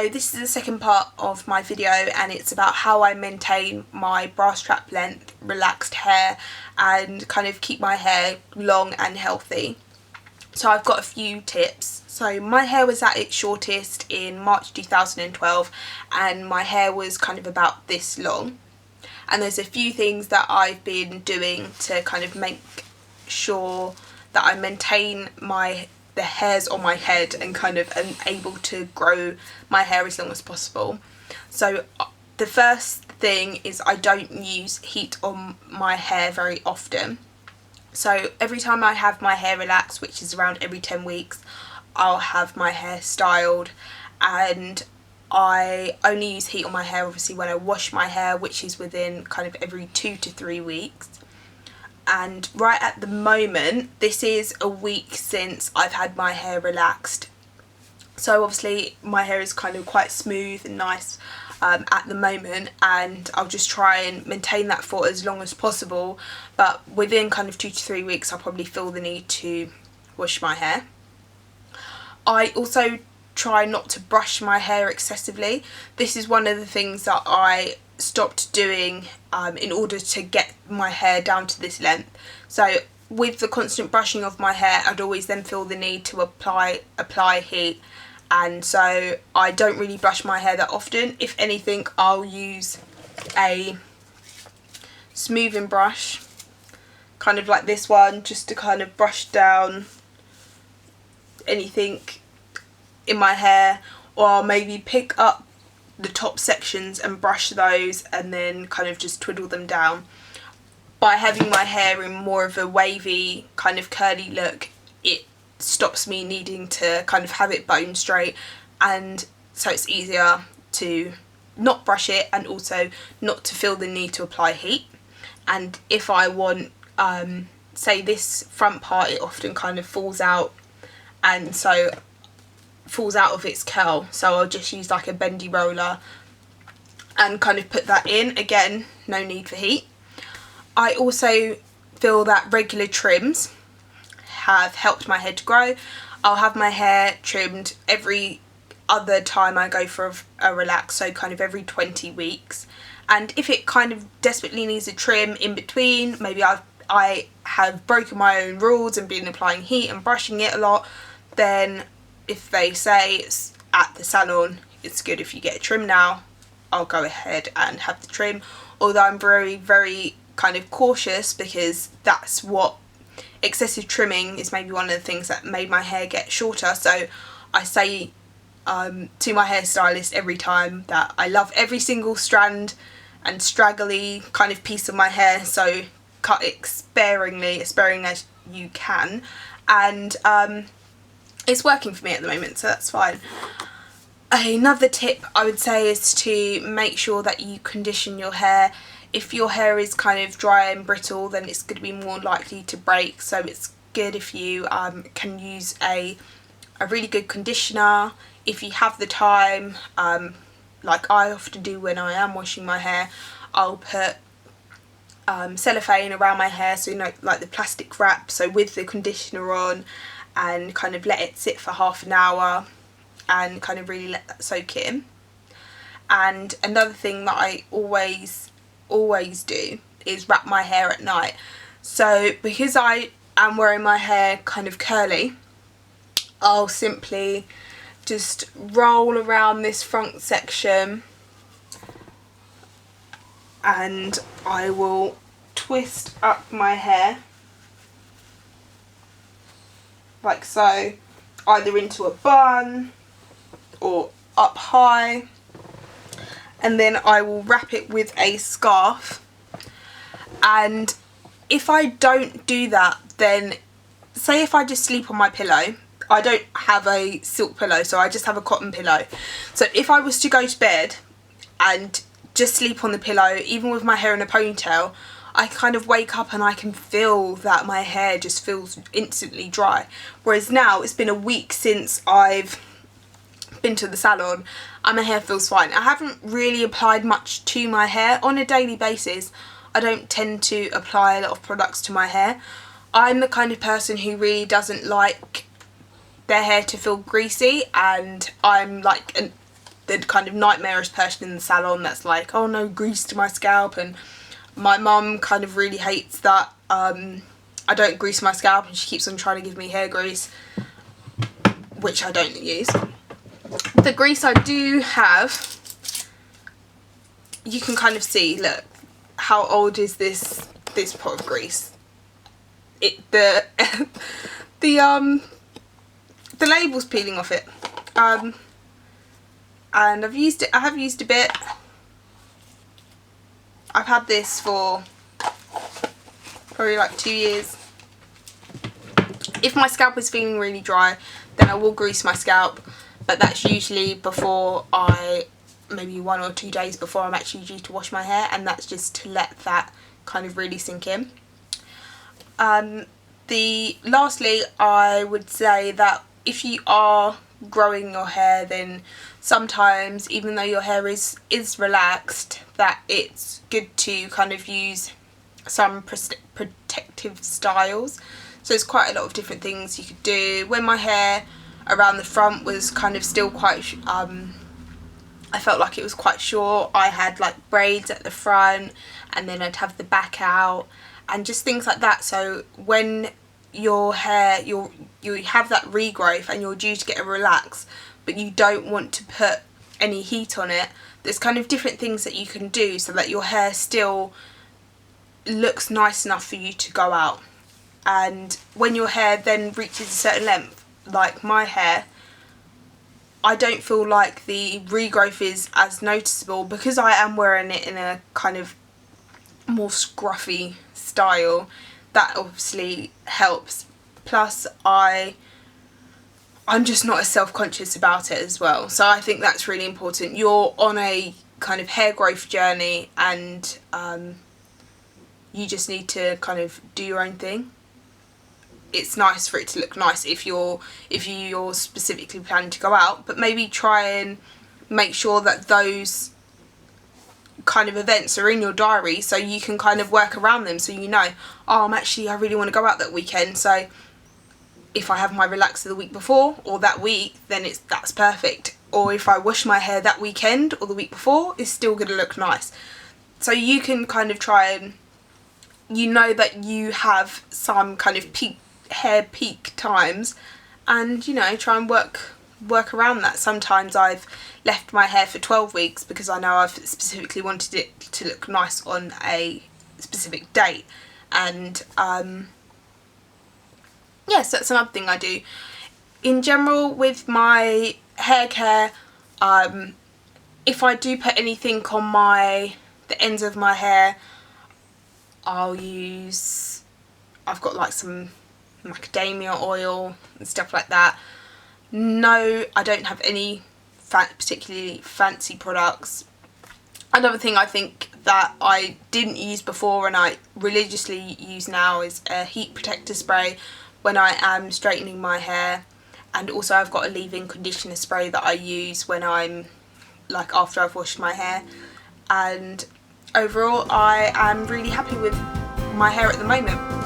So this is the second part of my video, and it's about how I maintain my bra strap length, relaxed hair, and kind of keep my hair long and healthy. So I've got a few tips. So my hair was at its shortest in March 2012 and my hair was kind of about this long. And there's a few things that I've been doing to kind of make sure that I maintain the hairs on my head and kind of am able to grow my hair as long as possible. So the first thing is I don't use heat on my hair very often. So every time I have my hair relaxed, which is around every 10 weeks, I'll have my hair styled, and I only use heat on my hair obviously when I wash my hair, which is within kind of every 2 to 3 weeks. And right at the moment, this is a week since I've had my hair relaxed. So obviously my hair is kind of quite smooth and nice at the moment, and I'll just try and maintain that for as long as possible, but within kind of 2 to 3 weeks I'll probably feel the need to wash my hair. I also try not to brush my hair excessively. This is one of the things that I stopped doing in order to get my hair down to this length. So with the constant brushing of my hair, I'd always then feel the need to apply heat, and so I don't really brush my hair that often. If anything, I'll use a smoothing brush, kind of like this one, just to kind of brush down anything in my hair, or I'll maybe pick up the top sections and brush those and then kind of just twiddle them down. By having my hair in more of a wavy kind of curly look, it stops me needing to kind of have it bone straight, and so it's easier to not brush it and also not to feel the need to apply heat. And if I want, say this front part, it often kind of falls out, and so falls out of its curl, so I'll just use like a bendy roller and kind of put that in. Again, no need for heat. I also feel that regular trims have helped my hair to grow. I'll have my hair trimmed every other time I go for a relax, so kind of every 20 weeks. And if it kind of desperately needs a trim in between, maybe I have broken my own rules and been applying heat and brushing it a lot, then if they say it's at the salon, it's good if you get a trim now, I'll go ahead and have the trim. Although I'm very, very kind of cautious, because that's what excessive trimming is maybe one of the things that made my hair get shorter. So I say to my hairstylist every time that I love every single strand and straggly kind of piece of my hair, so cut it sparingly, as sparing as you can. And it's working for me at the moment, so that's fine. Another tip I would say is to make sure that you condition your hair. If your hair is kind of dry and brittle, then it's going to be more likely to break, so it's good if you can use a really good conditioner. If you have the time, like I often do when I am washing my hair, I'll put cellophane around my hair, so you know, like the plastic wrap, so with the conditioner on, and kind of let it sit for half an hour and kind of really let that soak in. And another thing that I always do is wrap my hair at night. So because I am wearing my hair kind of curly, I'll simply just roll around this front section and I will twist up my hair like so, either into a bun or up high, and then I will wrap it with a scarf. And if I don't do that, then say if I just sleep on my pillow, I don't have a silk pillow, so I just have a cotton pillow. So if I was to go to bed and just sleep on the pillow, even with my hair in a ponytail, I kind of wake up and I can feel that my hair just feels instantly dry. Whereas now it's been a week since I've been to the salon and my hair feels fine. I haven't really applied much to my hair on a daily basis. I don't tend to apply a lot of products to my hair. I'm the kind of person who really doesn't like their hair to feel greasy, and I'm like the kind of nightmarish person in the salon that's like, oh no, grease to my scalp. And my mum kind of really hates that I don't grease my scalp, and she keeps on trying to give me hair grease, which I don't use. The grease I do have, you can kind of see, look, how old is this pot of grease? The label's peeling off it. And I have used a bit. I've had this for probably like 2 years. If my scalp is feeling really dry, then I will grease my scalp, but that's usually before maybe 1 or 2 days before I'm actually due to wash my hair, and that's just to let that kind of really sink in. Lastly, I would say that if you are growing your hair, then sometimes, even though your hair is relaxed, that it's good to kind of use some protective styles. So there's quite a lot of different things you could do. When my hair around the front was kind of still quite I felt like it was quite short, I had like braids at the front, and then I'd have the back out and just things like that. So when your hair, you have that regrowth and you're due to get a relax, but you don't want to put any heat on it, there's kind of different things that you can do so that your hair still looks nice enough for you to go out. And when your hair then reaches a certain length, like my hair, I don't feel like the regrowth is as noticeable because I am wearing it in a kind of more scruffy style. That obviously helps. Plus I'm just not as self-conscious about it as well. So I think that's really important. You're on a kind of hair growth journey, and you just need to kind of do your own thing. It's nice for it to look nice if you're specifically planning to go out, but maybe try and make sure that those kind of events are in your diary so you can kind of work around them, so you know, oh, I really want to go out that weekend, so if I have my relaxer the week before or that week, then that's perfect. Or if I wash my hair that weekend or the week before, it's still going to look nice. So you can kind of try and, you know, that you have some kind of hair peak times, and you know, try and work around that. Sometimes I've left my hair for 12 weeks because I know I've specifically wanted it to look nice on a specific date, and yes, that's another thing I do. In general, with my hair care, if I do put anything on the ends of my hair, I've got like some macadamia oil and stuff like that. No, I don't have any particularly fancy products. Another thing I think that I didn't use before and I religiously use now is a heat protector spray when I am straightening my hair, and also I've got a leave-in conditioner spray that I use when I'm like after I've washed my hair. And overall I am really happy with my hair at the moment.